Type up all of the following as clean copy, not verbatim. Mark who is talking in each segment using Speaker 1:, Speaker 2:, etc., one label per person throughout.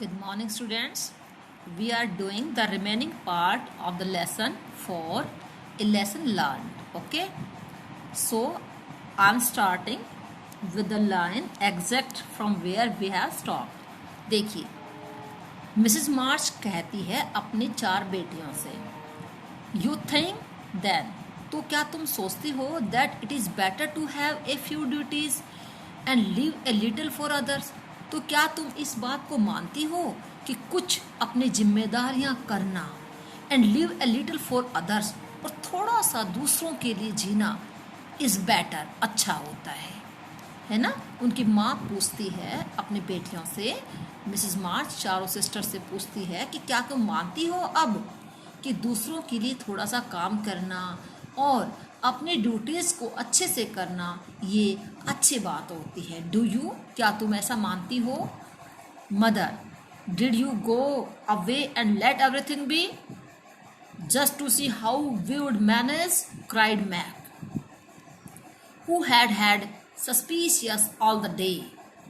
Speaker 1: Good morning, students. We are doing the remaining part of the lesson for a lesson learned. Okay. So, I'm starting with the line exact from where we have stopped. देखिए, Mrs मार्च कहती है अपनी 4 बेटियों से, you think then, तो क्या तुम सोचती हो that it is better to have a few duties and leave a little for others, तो क्या तुम इस बात को मानती हो कि कुछ अपनी जिम्मेदारियां करना and leave a little for others, और थोड़ा सा दूसरों के लिए जीना इज़ बेटर, अच्छा होता है ना। उनकी माँ पूछती है अपनी बेटियों से, मिसेस मार्च चारों सिस्टर से पूछती है कि क्या तुम मानती हो अब कि दूसरों के लिए थोड़ा सा काम करना और अपनी ड्यूटीज़ को अच्छे से करना ये अच्छी बात होती है। डू यू, क्या तुम ऐसा मानती हो? Mother, did you go away and let everything be just to see how we would manage, cried Meg who had suspicious all the day।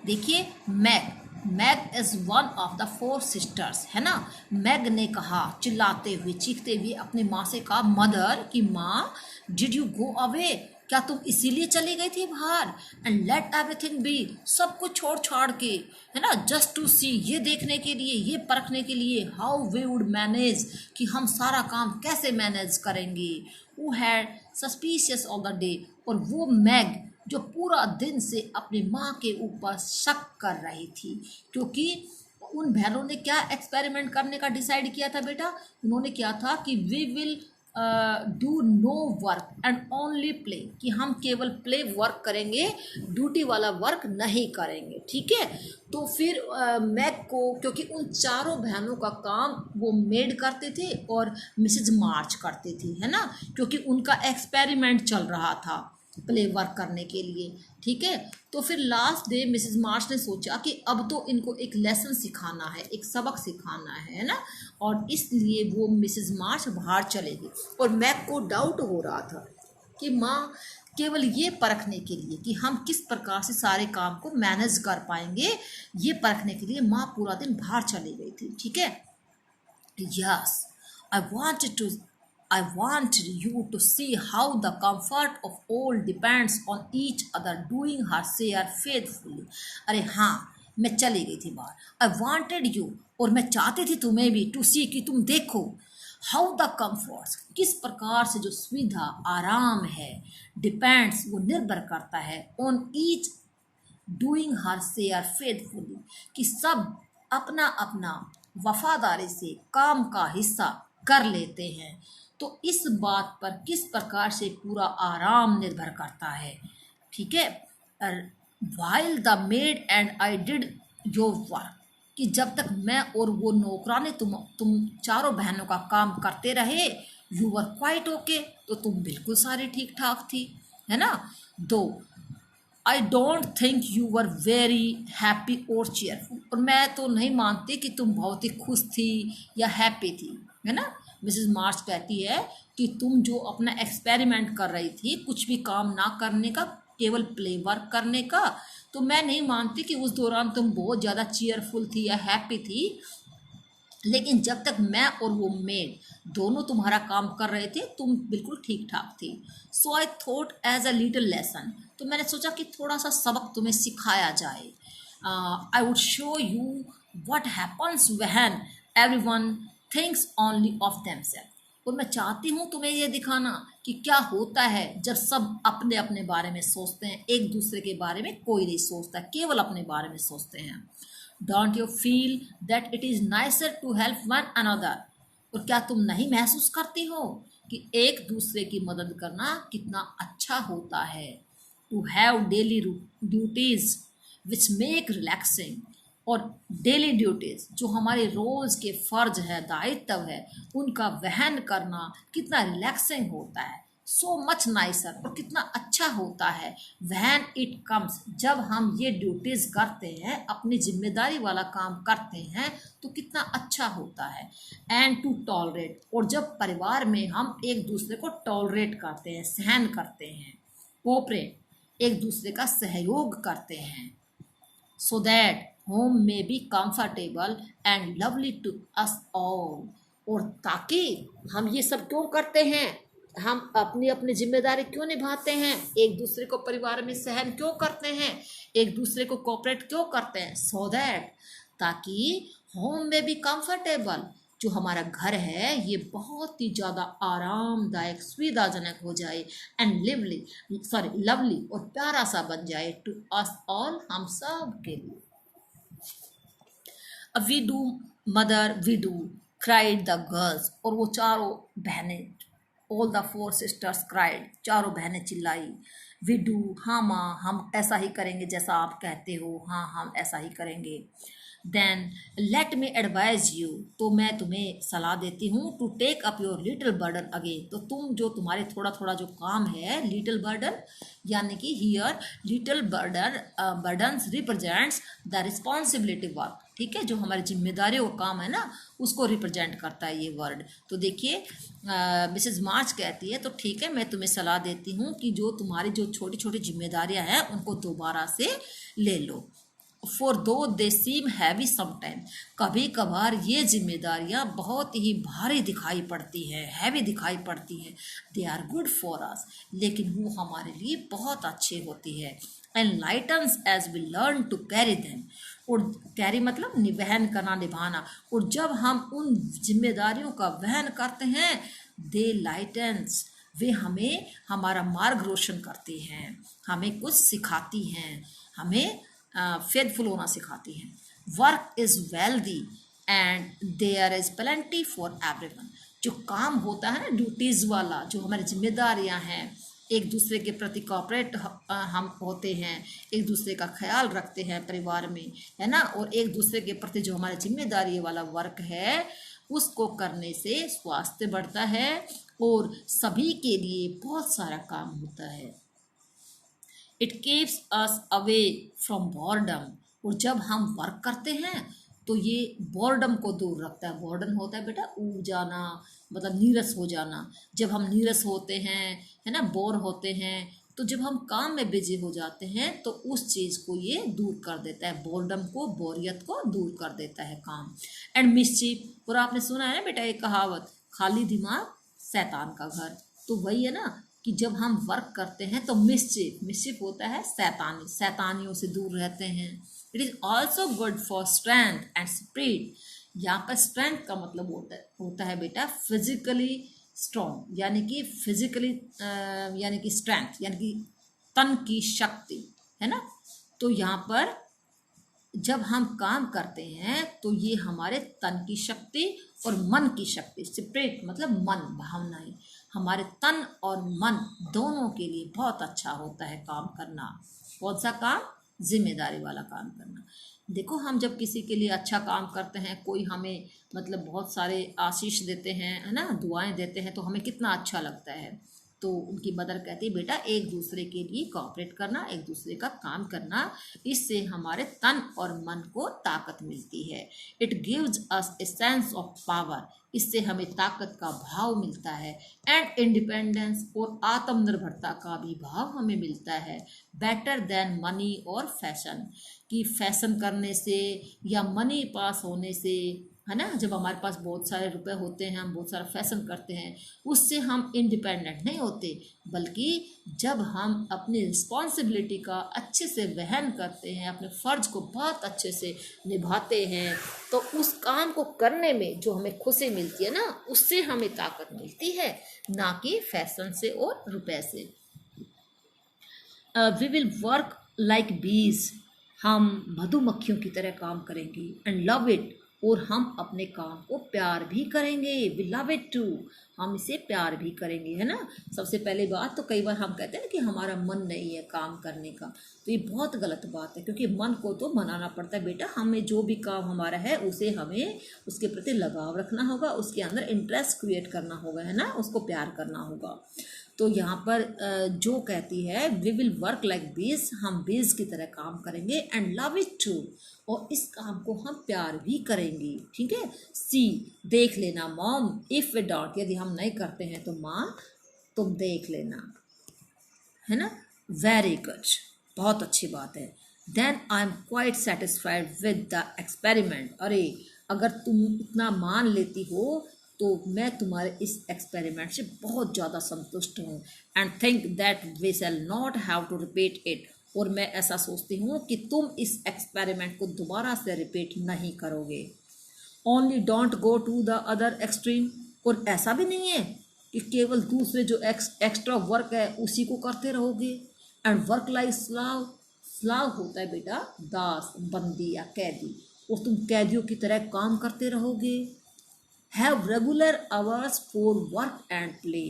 Speaker 1: देखिए, Meg is one of the 4 sisters, है ना। Mag ने कहा चिल्लाते हुए चीखते हुए अपनी माँ से कहा, मदर की माँ, डिड यू गो अवे, क्या तुम इसीलिए चली गई थी बाहर, एंड लेट एवरीथिंग बी, सब कुछ छोड़ छाड़ के, है ना, जस्ट टू सी, ये देखने के लिए, ये परखने के लिए, हाउ वी वुड मैनेज, कि हम सारा काम कैसे मैनेज करेंगे। Who had suspicious all the day, और वो मैग जो पूरा दिन से अपनी माँ के ऊपर शक कर रही थी, क्योंकि उन बहनों ने क्या एक्सपेरिमेंट करने का डिसाइड किया था बेटा। उन्होंने क्या था कि we will do no work and only play, कि हम केवल प्ले वर्क करेंगे, ड्यूटी वाला वर्क नहीं करेंगे, ठीक है। तो फिर मैग को, क्योंकि उन चारों बहनों का काम वो मेड करते थे और मिसेज मार्च करती थी, है ना, क्योंकि उनका एक्सपेरिमेंट चल रहा था प्ले वर्क करने के लिए, ठीक है। तो फिर लास्ट डे मिसेस मार्च ने सोचा कि अब तो इनको एक लेसन सिखाना है, एक सबक सिखाना है ना, और इसलिए वो मिसेस मार्च बाहर चले गई। और मैग को डाउट हो रहा था कि माँ केवल ये परखने के लिए कि हम किस प्रकार से सारे काम को मैनेज कर पाएंगे, ये परखने के लिए माँ पूरा दिन बाहर चली गई थी, ठीक है। Yes, I wanted you to see how the comfort of all depends on each other doing her share faithfully। अरे हाँ, मैं चली गई थी बाहर। I wanted you, और मैं चाहती थी तुम्हें भी, to see, कि तुम देखो, how the comforts, किस प्रकार से जो सुविधा आराम है, depends, वो निर्भर करता है, on each doing her share faithfully, कि सब अपना अपना वफादारी से काम का हिस्सा कर लेते हैं। तो इस बात पर किस प्रकार से पूरा आराम निर्भर करता है, ठीक है। While the made and I did your work, कि जब तक मैं और वो नौकरानी तुम चारों बहनों का काम करते रहे, यू वर क्वाइट ओके, तो तुम बिल्कुल सारी ठीक ठाक थी, है ना। दो I don't think you were very happy और चेयरफुल, और मैं तो नहीं मानती कि तुम बहुत ही खुश थी या हैप्पी थी, है ना। मिसेस मार्च कहती है कि तुम जो अपना एक्सपेरिमेंट कर रही थी, कुछ भी काम ना करने का, केवल प्ले वर्क करने का, तो मैं नहीं मानती कि उस दौरान तुम बहुत ज़्यादा चेयरफुल थी या हैप्पी थी। लेकिन जब तक मैं और वो मेड दोनों तुम्हारा काम कर रहे थे, तुम बिल्कुल ठीक ठाक थी। So I thought as a little lesson, तो मैंने सोचा कि थोड़ा सा सबक तुम्हें सिखाया जाए। I would show you what happens when everyone thinks only of themselves, और मैं चाहती हूँ तुम्हें ये दिखाना कि क्या होता है जब सब अपने अपने बारे में सोचते हैं, एक दूसरे के बारे में कोई नहीं सोचता, केवल अपने बारे में सोचते हैं। Don't you feel that it is nicer to help one another, और क्या तुम नहीं महसूस करती हो कि एक दूसरे की मदद करना कितना अच्छा होता है। To have daily duties which make relaxing, और डेली ड्यूटीज़ जो हमारे रोज़ के फ़र्ज है, दायित्व है, उनका वहन करना कितना रिलैक्सिंग होता है। सो मच नाइसर, और कितना अच्छा होता है, वैन इट कम्स, जब हम ये ड्यूटीज़ करते हैं, अपनी जिम्मेदारी वाला काम करते हैं, तो कितना अच्छा होता है। एंड टू टॉलरेट, और जब परिवार में हम एक दूसरे को टॉलरेट करते हैं, सहन करते हैं, कोऑपरेट, एक दूसरे का सहयोग करते हैं। सो दैट होम में be comfortable and lovely to us all. और ताकि हम ये सब क्यों करते हैं, हम अपनी अपनी जिम्मेदारी क्यों निभाते हैं, एक दूसरे को परिवार में सहन क्यों करते हैं, एक दूसरे को कोऑपरेट क्यों करते हैं, सो दैट, ताकि होम में भी कंफर्टेबल, जो हमारा घर है ये बहुत ही ज़्यादा आरामदायक सुविधाजनक हो जाए, एंड लवली और प्यारा सा बन जाए टू अस ऑल, हम सब के लिए। अब we do cried the girls, और वो चारों बहनें, all the four sisters cried, चारों बहनें चिल्लाई। वी डू, हाँ माँ हम ऐसा ही करेंगे जैसा आप कहते हो, हाँ हम ऐसा ही करेंगे। Then let me advise you, तो मैं तुम्हें सलाह देती हूँ, to take up your little burden again, तो तुम जो तुम्हारे थोड़ा थोड़ा जो काम है, लिटिल बर्डन यानी कि here little burdens represents the responsibility work, ठीक है, जो हमारी जिम्मेदारियों का काम है ना उसको रिप्रेजेंट करता है ये वर्ड। तो देखिए मिसेज मार्च कहती है, तो ठीक है मैं तुम्हें सलाह देती हूँ कि जो तुम्हारी जो छोटी छोटी जिम्मेदारियां हैं उनको दोबारा से ले लो। फॉर दो दे सीम हैवी समटाइम, कभी कभार ये जिम्मेदारियां बहुत ही भारी दिखाई पड़ती हैं, हैवी दिखाई पड़ती हैं। They are good for us, लेकिन वो हमारे लिए बहुत अच्छी होती है। And lightens as we learn to carry them, और कैरी मतलब वहन करना, निभाना, और जब हम उन जिम्मेदारियों का वहन करते हैं, दे लाइटन्स, वे हमें हमारा मार्ग रोशन करती हैं, हमें कुछ सिखाती हैं, हमें फेथफुल होना सिखाती हैं। Work is wealthy and there is plenty for everyone, जो काम होता है ना ड्यूटीज़ वाला, जो हमारी जिम्मेदारियां हैं, एक दूसरे के प्रति कॉपरेट हम होते हैं, एक दूसरे का ख्याल रखते हैं परिवार में, है ना, और एक दूसरे के प्रति जो हमारी जिम्मेदारी वाला वर्क है उसको करने से स्वास्थ्य बढ़ता है और सभी के लिए बहुत सारा काम होता है। It keeps us away from boredom, और जब हम वर्क करते हैं तो ये बोर्डम को दूर रखता है। बोर्डम होता है बेटा ऊब जाना, मतलब नीरस हो जाना। जब हम नीरस होते हैं, है ना, बोर होते हैं, तो जब हम काम में बिजी हो जाते हैं तो उस चीज़ को ये दूर कर देता है, बोर्डम को, बोरियत को दूर कर देता है काम। एंड मिस्चीफ, और आपने सुना है ना बेटा एक कहावत, खाली दिमाग शैतान का घर, तो वही है ना कि जब हम वर्क करते हैं तो मिस्चिफ होता है शैतानियों से दूर रहते हैं। It is also good for strength and spirit, यहाँ पर स्ट्रेंथ का मतलब होता है बेटा फिजिकली स्ट्रॉन्ग, यानी कि फिजिकली यानी कि स्ट्रेंथ यानी कि तन की शक्ति, है ना। तो यहाँ पर जब हम काम करते हैं तो ये हमारे तन की शक्ति और मन की शक्ति, स्पिरिट मतलब मन, भावनाएं, हमारे तन और मन दोनों के लिए बहुत अच्छा होता है काम करना। कौन सा काम? जिम्मेदारी वाला काम करना। देखो हम जब किसी के लिए अच्छा काम करते हैं, कोई हमें मतलब बहुत सारे आशीष देते हैं, है ना, दुआएं देते हैं, तो हमें कितना अच्छा लगता है। तो उनकी मदर कहती है बेटा एक दूसरे के लिए कोऑपरेट करना, एक दूसरे का काम करना, इससे हमारे तन और मन को ताकत मिलती है। It gives us a sense of power, इससे हमें ताकत का भाव मिलता है। एंड इंडिपेंडेंस, और आत्मनिर्भरता का भी भाव हमें मिलता है। बेटर देन मनी और फैशन, कि फैशन करने से या मनी पास होने से, है ना, जब हमारे पास बहुत सारे रुपए होते हैं, हम बहुत सारा फैशन करते हैं, उससे हम इंडिपेंडेंट नहीं होते, बल्कि जब हम अपनी रिस्पॉन्सिबिलिटी का अच्छे से वहन करते हैं, अपने फ़र्ज को बहुत अच्छे से निभाते हैं, तो उस काम को करने में जो हमें खुशी मिलती है ना, उससे हमें ताकत मिलती है, ना कि फैशन से और रुपए से। वी विल वर्क लाइक बीज, हम मधुमक्खियों की तरह काम करेंगे। एंड लव इट, और हम अपने काम को प्यार भी करेंगे। वी लव इट टू, हम इसे प्यार भी करेंगे, है ना। सबसे पहली बात तो कई बार हम कहते हैं ना कि हमारा मन नहीं है काम करने का, तो ये बहुत गलत बात है, क्योंकि मन को तो मनाना पड़ता है बेटा। हमें जो भी काम हमारा है उसे हमें उसके प्रति लगाव रखना होगा, उसके अंदर इंटरेस्ट क्रिएट करना होगा, है ना, उसको प्यार करना होगा। तो यहाँ पर जो कहती है वी विल वर्क लाइक बीज, हम बीज की तरह काम करेंगे। एंड लव इट टू, और इस काम को हम प्यार भी करेंगे, ठीक है। सी, देख लेना। मॉम इफ वी डोंट, यदि हम नहीं करते हैं तो माँ तुम देख लेना, है ना। वेरी गुड, बहुत अच्छी बात है। Then I am quite satisfied with the experiment. अरे अगर तुम इतना मान लेती हो तो मैं तुम्हारे इस एक्सपेरिमेंट से बहुत ज़्यादा संतुष्ट हूँ। And think that we shall not have to repeat it. और मैं ऐसा सोचती हूँ कि तुम इस एक्सपेरिमेंट को दोबारा से रिपीट नहीं करोगे। Only don't go to the other extreme. और ऐसा भी नहीं है कि केवल दूसरे जो एक्स्ट्रा वर्क है उसी को करते रहोगे। And work like slave. Slave होता है बेटा दास, बंदी या कैदी, और तुम कैदियों की तरह काम करते रहोगे। Have regular hours for work and play.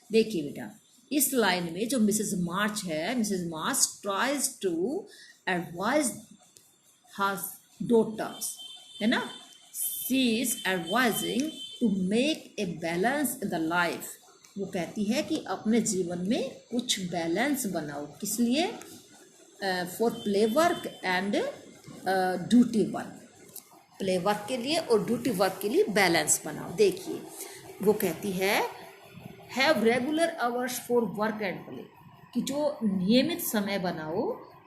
Speaker 1: देखिए बेटा इस लाइन में जो मिसेस मार्च है, Mrs March tries to advise her daughters, है ना, she is advising to make a balance in the life. वो कहती है कि अपने जीवन में कुछ बैलेंस बनाओ। किस लिए? For play work and duty work. Play work के लिए और ड्यूटी वर्क के लिए बैलेंस बनाओ। देखिए वो कहती है have regular hours for work and play, कि जो नियमित समय बनाओ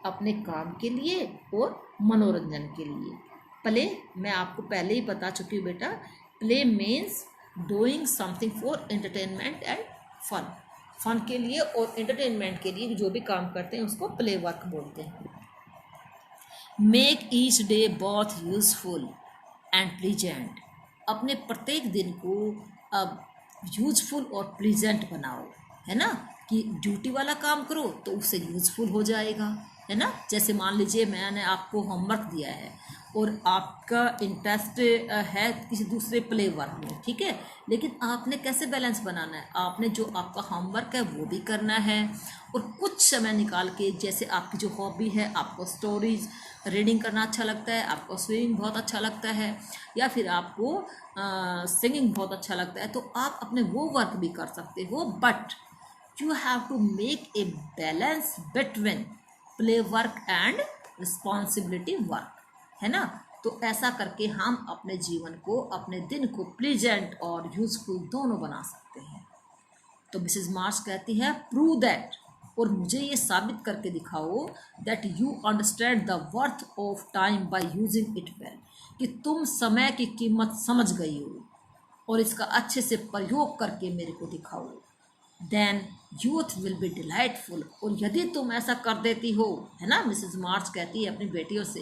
Speaker 1: अपने काम के लिए और मनोरंजन के लिए। प्ले मैं आपको पहले ही बता चुकी हूँ बेटा, play means doing something for entertainment and fun. Fun के लिए और एंटरटेनमेंट के लिए जो भी काम करते हैं उसको प्ले वर्क बोलते हैं। Make each day both useful and pleasant. अपने प्रत्येक दिन को अब यूजफुल और प्लीजेंट बनाओ, है ना, कि ड्यूटी वाला काम करो तो उससे यूजफुल हो जाएगा, है ना। जैसे मान लीजिए मैंने आपको होमवर्क दिया है और आपका इंटरेस्ट है किसी दूसरे प्ले वर्क में, ठीक है, लेकिन आपने कैसे बैलेंस बनाना है? आपने जो आपका होमवर्क है वो भी करना है और कुछ समय निकाल के, जैसे आपकी जो हॉबी है, आपको स्टोरीज रीडिंग करना अच्छा लगता है, आपको स्विमिंग बहुत अच्छा लगता है, या फिर आपको सिंगिंग बहुत अच्छा लगता है, तो आप अपने वो वर्क भी कर सकते हो। But you have to make a balance between play work and responsibility work, है ना। तो ऐसा करके हम अपने जीवन को, अपने दिन को प्लीजेंट और यूजफुल दोनों बना सकते हैं। तो मिसेस मार्च कहती है प्रूव दैट, और मुझे ये साबित करके दिखाओ, that you understand the worth of time by using it well, कि तुम समय की कीमत समझ गई हो और इसका अच्छे से प्रयोग करके मेरे को दिखाओ। Then youth will be delightful. और यदि तुम ऐसा कर देती हो, है ना, मिसेस मार्च कहती है अपनी बेटियों से,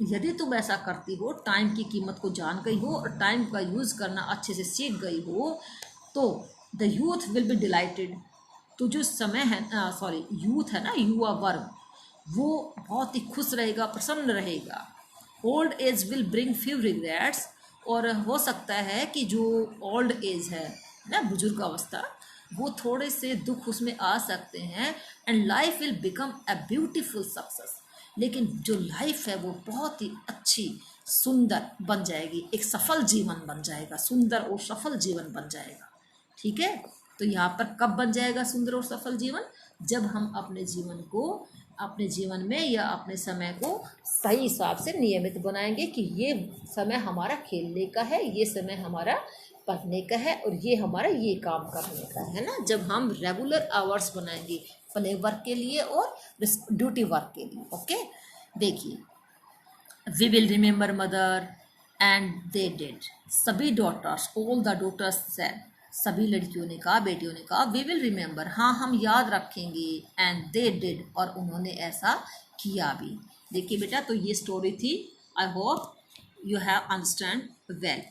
Speaker 1: यदि तुम ऐसा करती हो, टाइम की कीमत को जान गई हो और टाइम का यूज़ करना अच्छे से सीख गई हो, तो the youth will B dilated. तो जो समय है, सॉरी यूथ है ना, युवा वर्ग, वो बहुत ही खुश रहेगा, प्रसन्न रहेगा। Old age will bring few regrets. और हो सकता है कि जो ओल्ड एज है ना, बुजुर्ग अवस्था, वो थोड़े से दुख उसमें आ सकते हैं। And life will become a beautiful success. लेकिन जो लाइफ है वो बहुत ही अच्छी, सुंदर बन जाएगी, एक सफल जीवन बन जाएगा, सुंदर और सफल जीवन बन जाएगा। ठीक है, तो यहाँ पर कब बन जाएगा सुंदर और सफल जीवन? जब हम अपने जीवन को, अपने जीवन में या अपने समय को सही हिसाब से नियमित बनाएंगे, कि ये समय हमारा खेलने का है, ये समय हमारा पढ़ने का है, और ये हमारा ये काम करने का है ना। जब हम रेगुलर आवर्स बनाएंगे प्ले वर्क के लिए और ड्यूटी वर्क के लिए। ओके, देखिए we will remember mother and they did. सभी daughters, all the daughters said, सभी लड़कियों ने कहा, बेटियों ने कहा, वी विल रिमेंबर, हाँ हम याद रखेंगे, एंड दे डिड, और उन्होंने ऐसा किया भी। देखिए बेटा, तो ये स्टोरी थी। I hope you have understand well.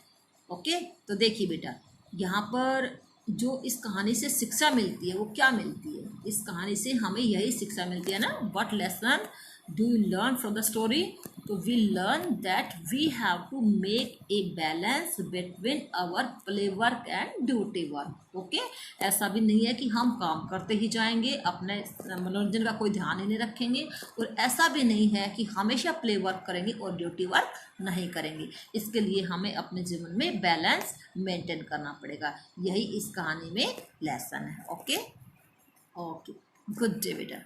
Speaker 1: Okay, तो देखिए बेटा, यहाँ पर जो इस कहानी से शिक्षा मिलती है वो क्या मिलती है? इस कहानी से हमें यही शिक्षा मिलती है ना, what lesson do you learn from the story? तो we learn that we have to make a balance between our play work and duty work. Okay, ऐसा भी नहीं है कि हम काम करते ही जाएंगे, अपने मनोरंजन का कोई ध्यान ही नहीं रखेंगे, और ऐसा भी नहीं है कि हमेशा प्ले वर्क करेंगे और ड्यूटी वर्क नहीं करेंगे। इसके लिए हमें अपने जीवन में बैलेंस मेंटेन करना पड़ेगा। यही इस कहानी में लेसन है। ओके, ओके, गुड डे बेटा।